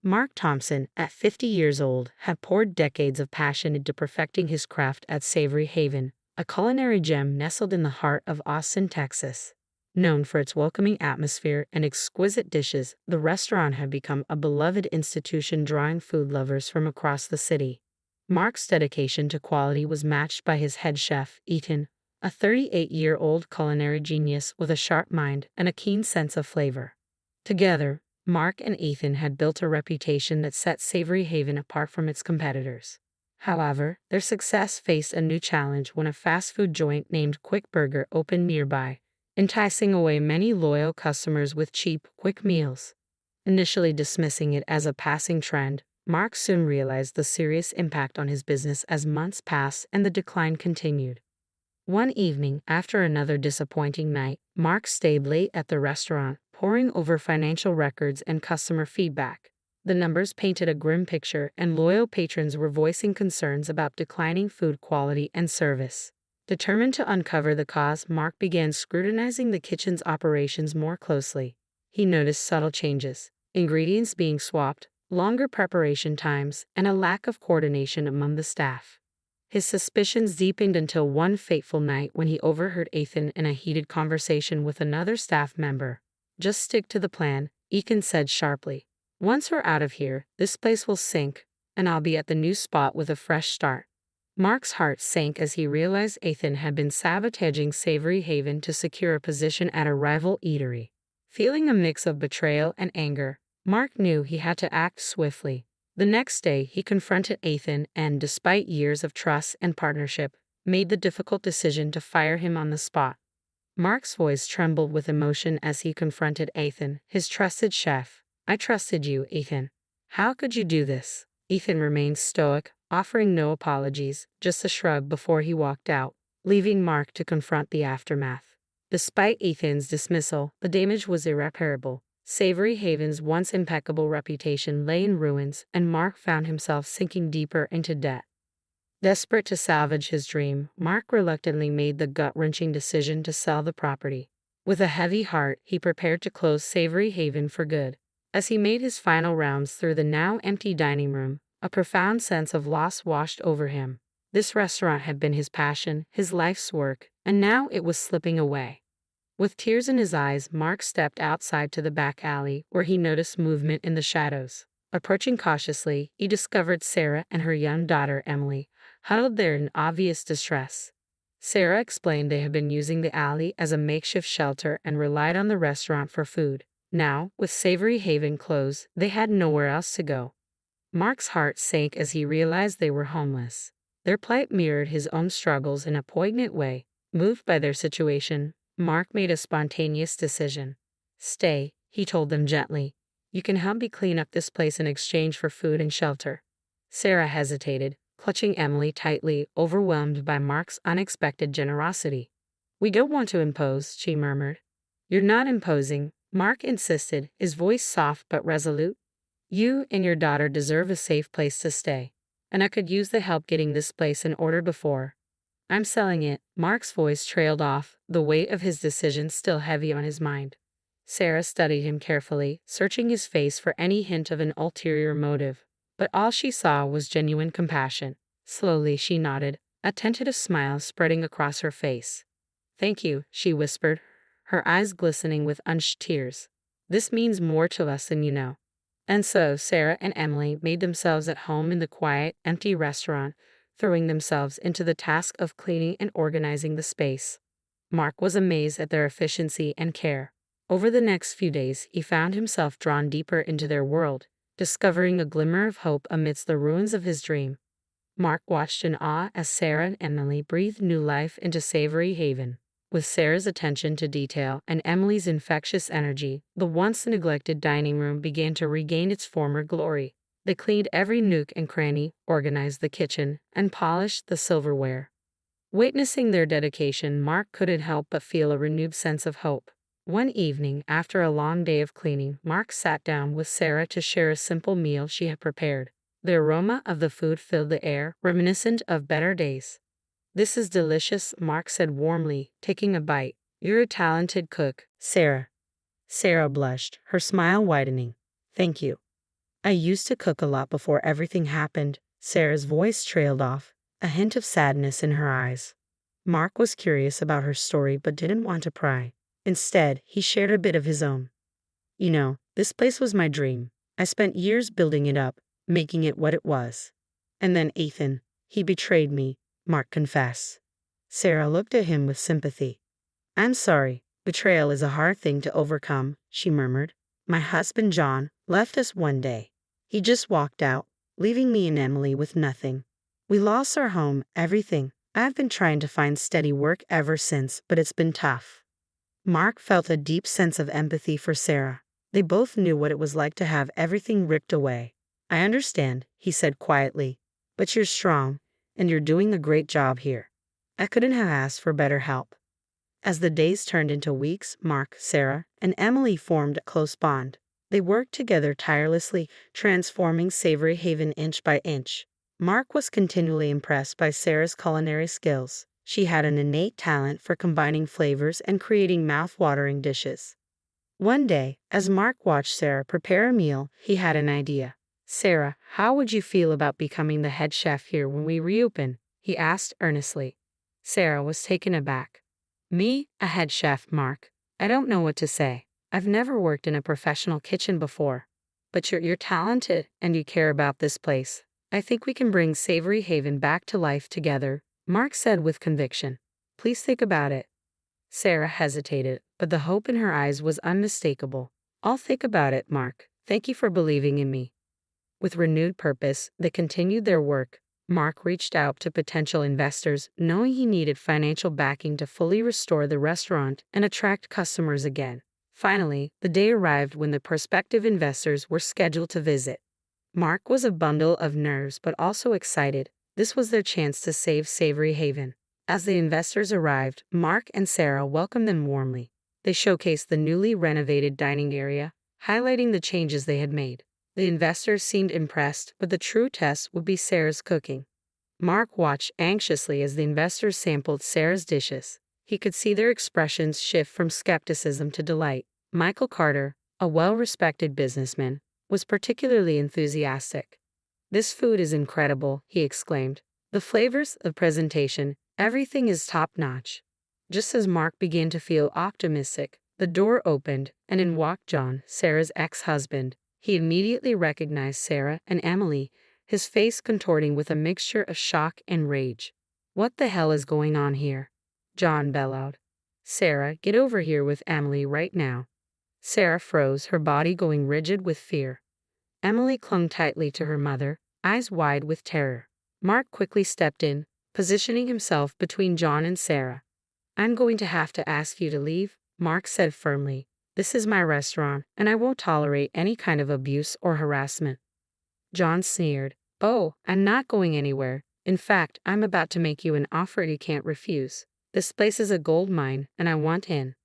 Mark Thompson, at 50 years old, had poured decades of passion into perfecting his craft at Savory Haven, a culinary gem nestled in the heart of Austin, Texas. Known for its welcoming atmosphere and exquisite dishes, the restaurant had become a beloved institution drawing food lovers from across the city. Mark's dedication to quality was matched by his head chef, Ethan, a 38-year-old culinary genius with a sharp mind and a keen sense of flavor. Together, Mark and Ethan had built a reputation that set Savory Haven apart from its competitors. However, their success faced a new challenge when a fast food joint named Quick Burger opened nearby, enticing away many loyal customers with cheap, quick meals. Initially dismissing it as a passing trend, Mark soon realized the serious impact on his business as months passed and the decline continued. One evening, after another disappointing night, Mark stayed late at the restaurant, poring over financial records and customer feedback. The numbers painted a grim picture, and loyal patrons were voicing concerns about declining food quality and service. Determined to uncover the cause, Mark began scrutinizing the kitchen's operations more closely. He noticed subtle changes, ingredients being swapped, longer preparation times, and a lack of coordination among the staff. His suspicions deepened until one fateful night when he overheard Ethan in a heated conversation with another staff member. "Just stick to the plan," Ethan said sharply. "Once we're out of here, this place will sink, and I'll be at the new spot with a fresh start." Mark's heart sank as he realized Ethan had been sabotaging Savory Haven to secure a position at a rival eatery. Feeling a mix of betrayal and anger, Mark knew he had to act swiftly. The next day, he confronted Ethan and, despite years of trust and partnership, made the difficult decision to fire him on the spot. Mark's voice trembled with emotion as he confronted Ethan, his trusted chef. "I trusted you, Ethan. How could you do this?" Ethan remained stoic, offering no apologies, just a shrug before he walked out, leaving Mark to confront the aftermath. Despite Ethan's dismissal, the damage was irreparable. Savory Haven's once impeccable reputation lay in ruins, and Mark found himself sinking deeper into debt. Desperate to salvage his dream, Mark reluctantly made the gut-wrenching decision to sell the property. With a heavy heart, he prepared to close Savory Haven for good. As he made his final rounds through the now empty dining room, a profound sense of loss washed over him. This restaurant had been his passion, his life's work, and now it was slipping away. With tears in his eyes, Mark stepped outside to the back alley, where he noticed movement in the shadows. Approaching cautiously, he discovered Sarah and her young daughter, Emily, huddled there in obvious distress. Sarah explained they had been using the alley as a makeshift shelter and relied on the restaurant for food. Now, with Savory Haven closed, they had nowhere else to go. Mark's heart sank as he realized they were homeless. Their plight mirrored his own struggles in a poignant way. Moved by their situation, Mark made a spontaneous decision. "Stay," he told them gently. "You can help me clean up this place in exchange for food and shelter." Sarah hesitated, clutching Emily tightly, overwhelmed by Mark's unexpected generosity. "We don't want to impose," she murmured. "You're not imposing," Mark insisted, his voice soft but resolute. "You and your daughter deserve a safe place to stay, and I could use the help getting this place in order before I'm selling it." Mark's voice trailed off, the weight of his decision still heavy on his mind. Sarah studied him carefully, searching his face for any hint of an ulterior motive, but all she saw was genuine compassion. Slowly she nodded, a tentative smile spreading across her face. "Thank you," she whispered, her eyes glistening with unshed tears. "This means more to us than you know." And so Sarah and Emily made themselves at home in the quiet, empty restaurant, throwing themselves into the task of cleaning and organizing the space. Mark was amazed at their efficiency and care. Over the next few days, he found himself drawn deeper into their world, discovering a glimmer of hope amidst the ruins of his dream. Mark watched in awe as Sarah and Emily breathed new life into Savory Haven. With Sarah's attention to detail and Emily's infectious energy, the once neglected dining room began to regain its former glory. They cleaned every nook and cranny, organized the kitchen, and polished the silverware. Witnessing their dedication, Mark couldn't help but feel a renewed sense of hope. One evening, after a long day of cleaning, Mark sat down with Sarah to share a simple meal she had prepared. The aroma of the food filled the air, reminiscent of better days. "This is delicious," Mark said warmly, taking a bite. "You're a talented cook, Sarah." Sarah blushed, her smile widening. "Thank you." I used to cook a lot before everything happened. Sarah's voice trailed off, a hint of sadness in her eyes. Mark was curious about her story but didn't want to pry. Instead, he shared a bit of his own. You know, this place was my dream. I spent years building it up, making it what it was. And then Ethan, he betrayed me, Mark confessed. Sarah looked at him with sympathy. I'm sorry, betrayal is a hard thing to overcome, she murmured. My husband John left us one day. He just walked out, leaving me and Emily with nothing. We lost our home, everything. I've been trying to find steady work ever since, but it's been tough. Mark felt a deep sense of empathy for Sarah. They both knew what it was like to have everything ripped away. I understand, he said quietly, but you're strong, and you're doing a great job here. I couldn't have asked for better help. As the days turned into weeks, Mark, Sarah, and Emily formed a close bond. They worked together tirelessly, transforming Savory Haven inch by inch. Mark was continually impressed by Sarah's culinary skills. She had an innate talent for combining flavors and creating mouth-watering dishes. One day, as Mark watched Sarah prepare a meal, he had an idea. Sarah, how would you feel about becoming the head chef here when we reopen? He asked earnestly. Sarah was taken aback. Me, a head chef, Mark? I don't know what to say. I've never worked in a professional kitchen before. But you're talented, and you care about this place. I think we can bring Savory Haven back to life together, Mark said with conviction. Please think about it. Sarah hesitated, but the hope in her eyes was unmistakable. I'll think about it, Mark. Thank you for believing in me. With renewed purpose, they continued their work. Mark reached out to potential investors, knowing he needed financial backing to fully restore the restaurant and attract customers again. Finally, the day arrived when the prospective investors were scheduled to visit. Mark was a bundle of nerves but also excited. This was their chance to save Savory Haven. As the investors arrived, Mark and Sarah welcomed them warmly. They showcased the newly renovated dining area, highlighting the changes they had made. The investors seemed impressed, but the true test would be Sarah's cooking. Mark watched anxiously as the investors sampled Sarah's dishes. He could see their expressions shift from skepticism to delight. Michael Carter, a well-respected businessman, was particularly enthusiastic. This food is incredible, he exclaimed. The flavors, the presentation, everything is top-notch. Just as Mark began to feel optimistic, the door opened, and in walked John, Sarah's ex-husband. He immediately recognized Sarah and Emily, his face contorting with a mixture of shock and rage. What the hell is going on here? John bellowed. Sarah, get over here with Emily right now. Sarah froze, her body going rigid with fear. Emily clung tightly to her mother, eyes wide with terror. Mark quickly stepped in, positioning himself between John and Sarah. I'm going to have to ask you to leave, Mark said firmly. This is my restaurant, and I won't tolerate any kind of abuse or harassment. John sneered. Oh, I'm not going anywhere. In fact, I'm about to make you an offer you can't refuse. This place is a gold mine, and I want in.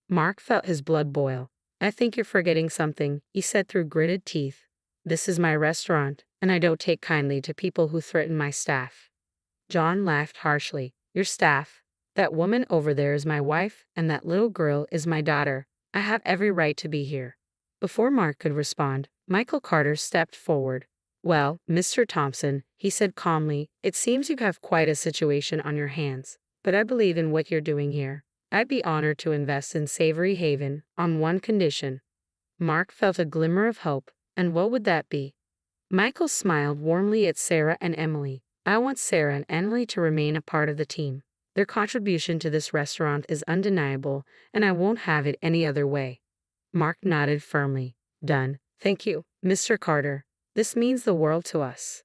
Mark felt his blood boil. I think you're forgetting something, he said through gritted teeth. This is my restaurant, and I don't take kindly to people who threaten my staff. John laughed harshly. Your staff? That woman over there is my wife, and that little girl is my daughter. I have every right to be here. Before Mark could respond, Michael Carter stepped forward. Well, Mr. Thompson, he said calmly, it seems you have quite a situation on your hands, but I believe in what you're doing here. I'd be honored to invest in Savory Haven on one condition. Mark felt a glimmer of hope, and what would that be? Michael smiled warmly at Sarah and Emily. I want Sarah and Emily to remain a part of the team. Their contribution to this restaurant is undeniable, and I won't have it any other way. Mark nodded firmly. Done. Thank you, Mr. Carter. This means the world to us.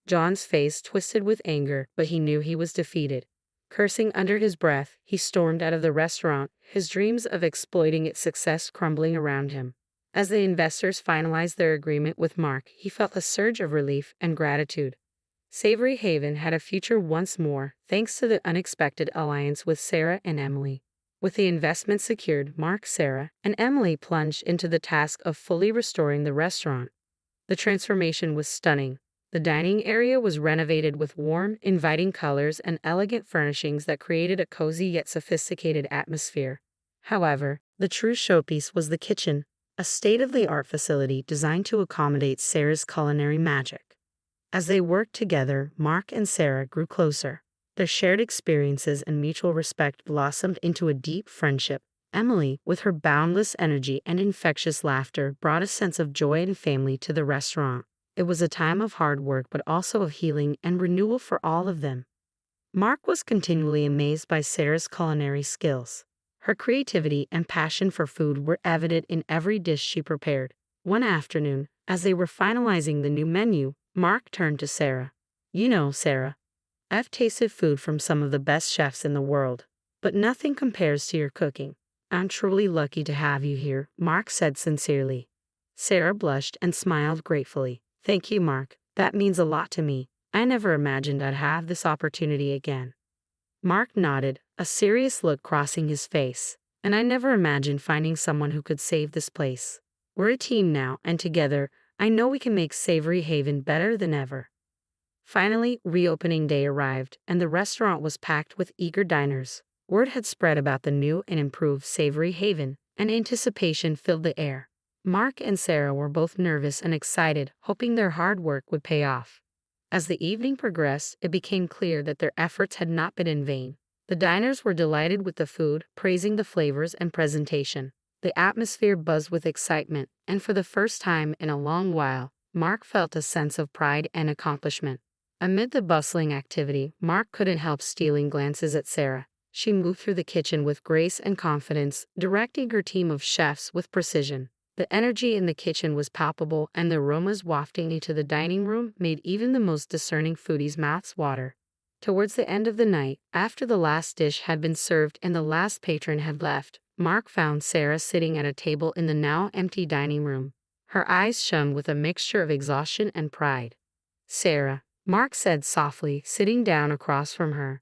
John's face twisted with anger, but he knew he was defeated. Cursing under his breath, he stormed out of the restaurant, his dreams of exploiting its success crumbling around him. As the investors finalized their agreement with Mark, he felt a surge of relief and gratitude. Savory Haven had a future once more, thanks to the unexpected alliance with Sarah and Emily. With the investment secured, Mark, Sarah, and Emily plunged into the task of fully restoring the restaurant. The transformation was stunning. The dining area was renovated with warm, inviting colors and elegant furnishings that created a cozy yet sophisticated atmosphere. However, the true showpiece was the kitchen. a state-of-the-art facility designed to accommodate Sarah's culinary magic. As they worked together, Mark and Sarah grew closer. Their shared experiences and mutual respect blossomed into a deep friendship. Emily, with her boundless energy and infectious laughter, brought a sense of joy and family to the restaurant. It was a time of hard work but also of healing and renewal for all of them. Mark was continually amazed by Sarah's culinary skills. Her creativity and passion for food were evident in every dish she prepared. One afternoon, as they were finalizing the new menu, Mark turned to Sarah. "You know, Sarah, I've tasted food from some of the best chefs in the world, but nothing compares to your cooking. I'm truly lucky to have you here," Mark said sincerely. Sarah blushed and smiled gratefully. "Thank you, Mark. That means a lot to me. I never imagined I'd have this opportunity again." Mark nodded, a serious look crossing his face. "And I never imagined finding someone who could save this place. We're a team now, and together, I know we can make Savory Haven better than ever." Finally, reopening day arrived, and the restaurant was packed with eager diners. Word had spread about the new and improved Savory Haven, and anticipation filled the air. Mark and Sarah were both nervous and excited, hoping their hard work would pay off. As the evening progressed, it became clear that their efforts had not been in vain. The diners were delighted with the food, praising the flavors and presentation. The atmosphere buzzed with excitement, and for the first time in a long while, Mark felt a sense of pride and accomplishment. Amid the bustling activity, Mark couldn't help stealing glances at Sarah. She moved through the kitchen with grace and confidence, directing her team of chefs with precision. The energy in the kitchen was palpable, and the aromas wafting into the dining room made even the most discerning foodie's mouths water. Towards the end of the night, after the last dish had been served and the last patron had left, Mark found Sarah sitting at a table in the now empty dining room. Her eyes shone with a mixture of exhaustion and pride. "Sarah," Mark said softly, sitting down across from her,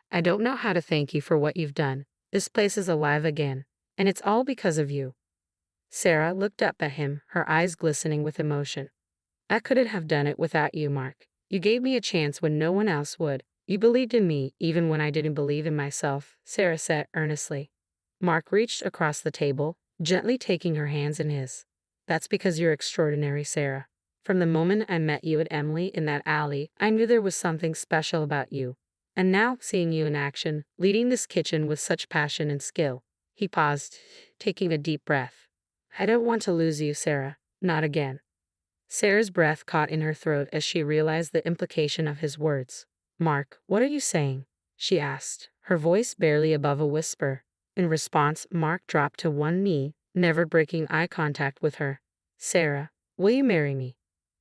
"I don't know how to thank you for what you've done. This place is alive again, and it's all because of you." Sarah looked up at him, her eyes glistening with emotion. "I couldn't have done it without you, Mark. You gave me a chance when no one else would. You believed in me even when I didn't believe in myself," Sarah said earnestly. Mark reached across the table, gently taking her hands in his. "That's because you're extraordinary, Sarah. From the moment I met you at Emily in that alley, I knew there was something special about you. And now, seeing you in action, leading this kitchen with such passion and skill." He paused, taking a deep breath. "I don't want to lose you, Sarah. Not again." Sarah's breath caught in her throat as she realized the implication of his words. "Mark, what are you saying?" she asked, her voice barely above a whisper. In response, Mark dropped to one knee, never breaking eye contact with her. "Sarah, will you marry me?"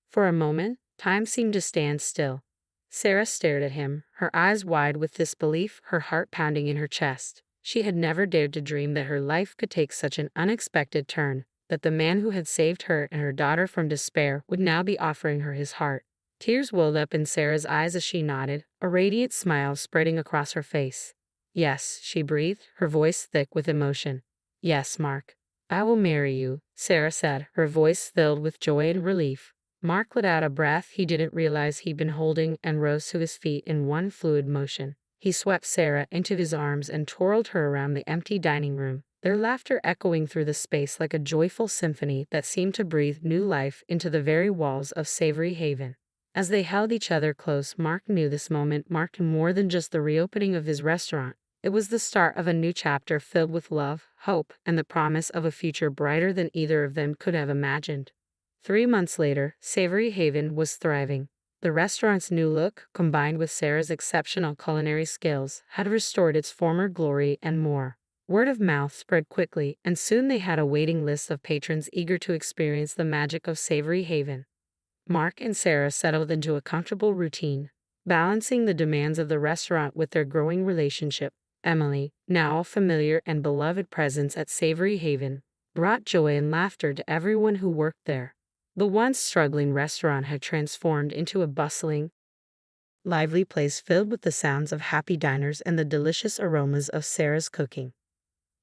For a moment, time seemed to stand still. Sarah stared at him, her eyes wide with disbelief, her heart pounding in her chest. She had never dared to dream that her life could take such an unexpected turn, that the man who had saved her and her daughter from despair would now be offering her his heart. Tears welled up in Sarah's eyes as she nodded, a radiant smile spreading across her face. "Yes," she breathed, her voice thick with emotion. "Yes, Mark. I will marry you," Sarah said, her voice filled with joy and relief. Mark let out a breath he didn't realize he'd been holding and rose to his feet in one fluid motion. He swept Sarah into his arms and twirled her around the empty dining room, their laughter echoing through the space like a joyful symphony that seemed to breathe new life into the very walls of Savory Haven. As they held each other close, Mark knew this moment marked more than just the reopening of his restaurant. It was the start of a new chapter filled with love, hope, and the promise of a future brighter than either of them could have imagined. 3 months later, Savory Haven was thriving. The restaurant's new look, combined with Sarah's exceptional culinary skills, had restored its former glory and more. Word of mouth spread quickly, and soon they had a waiting list of patrons eager to experience the magic of Savory Haven. Mark and Sarah settled into a comfortable routine, balancing the demands of the restaurant with their growing relationship. Emily, now a familiar and beloved presence at Savory Haven, brought joy and laughter to everyone who worked there. The once struggling restaurant had transformed into a bustling, lively place filled with the sounds of happy diners and the delicious aromas of Sarah's cooking.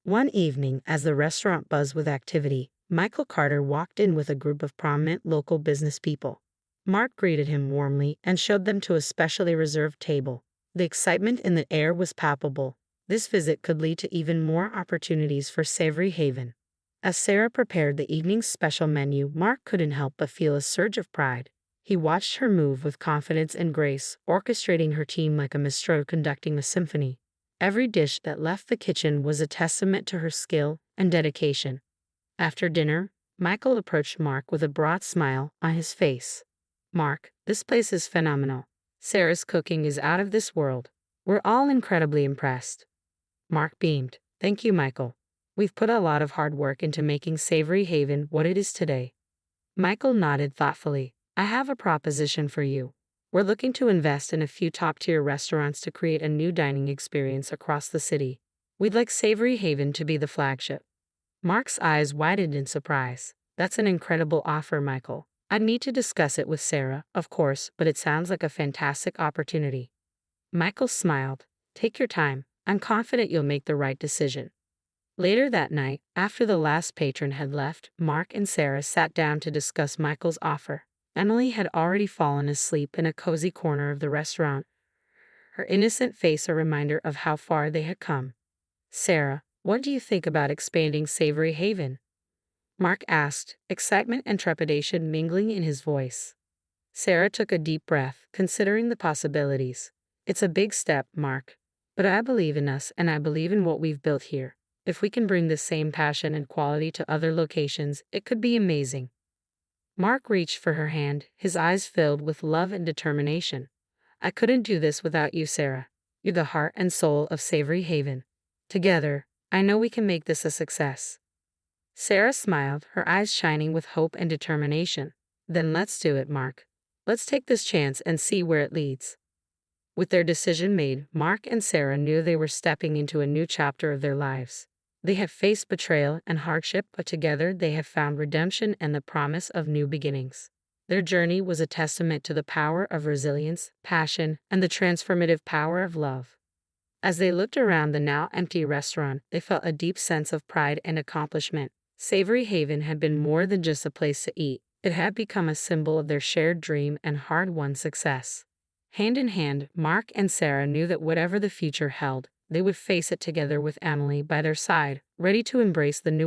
One evening, as the restaurant buzzed with activity, Michael Carter walked in with a group of prominent local business people. Mark greeted him warmly and showed them to a specially reserved table. The excitement in the air was palpable. This visit could lead to even more opportunities for Savory Haven. As Sarah prepared the evening's special menu, Mark couldn't help but feel a surge of pride. He watched her move with confidence and grace, orchestrating her team like a minstrel conducting a symphony. Every dish that left the kitchen was a testament to her skill and dedication. After dinner, Michael approached Mark with a broad smile on his face. "Mark, this place is phenomenal. Sarah's cooking is out of this world. We're all incredibly impressed." Mark beamed. "Thank you, Michael. We've put a lot of hard work into making Savory Haven what it is today." Michael nodded thoughtfully. "I have a proposition for you. We're looking to invest in a few top-tier restaurants to create a new dining experience across the city. We'd like Savory Haven to be the flagship." Mark's eyes widened in surprise. "That's an incredible offer, Michael. I'd need to discuss it with Sarah, of course, but it sounds like a fantastic opportunity." Michael smiled. "Take your time. I'm confident you'll make the right decision." Later that night, after the last patron had left, Mark and Sarah sat down to discuss Michael's offer. Emily had already fallen asleep in a cozy corner of the restaurant, her innocent face a reminder of how far they had come. "Sarah, what do you think about expanding Savory Haven?" Mark asked, excitement and trepidation mingling in his voice. Sarah took a deep breath, considering the possibilities. "It's a big step, Mark. But I believe in us and I believe in what we've built here. If we can bring the same passion and quality to other locations, it could be amazing." Mark reached for her hand, his eyes filled with love and determination. "I couldn't do this without you, Sarah. You're the heart and soul of Savory Haven. Together, I know we can make this a success." Sarah smiled, her eyes shining with hope and determination. "Then let's do it, Mark. Let's take this chance and see where it leads." With their decision made, Mark and Sarah knew they were stepping into a new chapter of their lives. They had faced betrayal and hardship, but together they had found redemption and the promise of new beginnings. Their journey was a testament to the power of resilience, passion, and the transformative power of love. As they looked around the now empty restaurant, they felt a deep sense of pride and accomplishment. Savory Haven had been more than just a place to eat. It had become a symbol of their shared dream and hard-won success. Hand in hand, Mark and Sarah knew that whatever the future held, they would face it together with Emily by their side, ready to embrace the new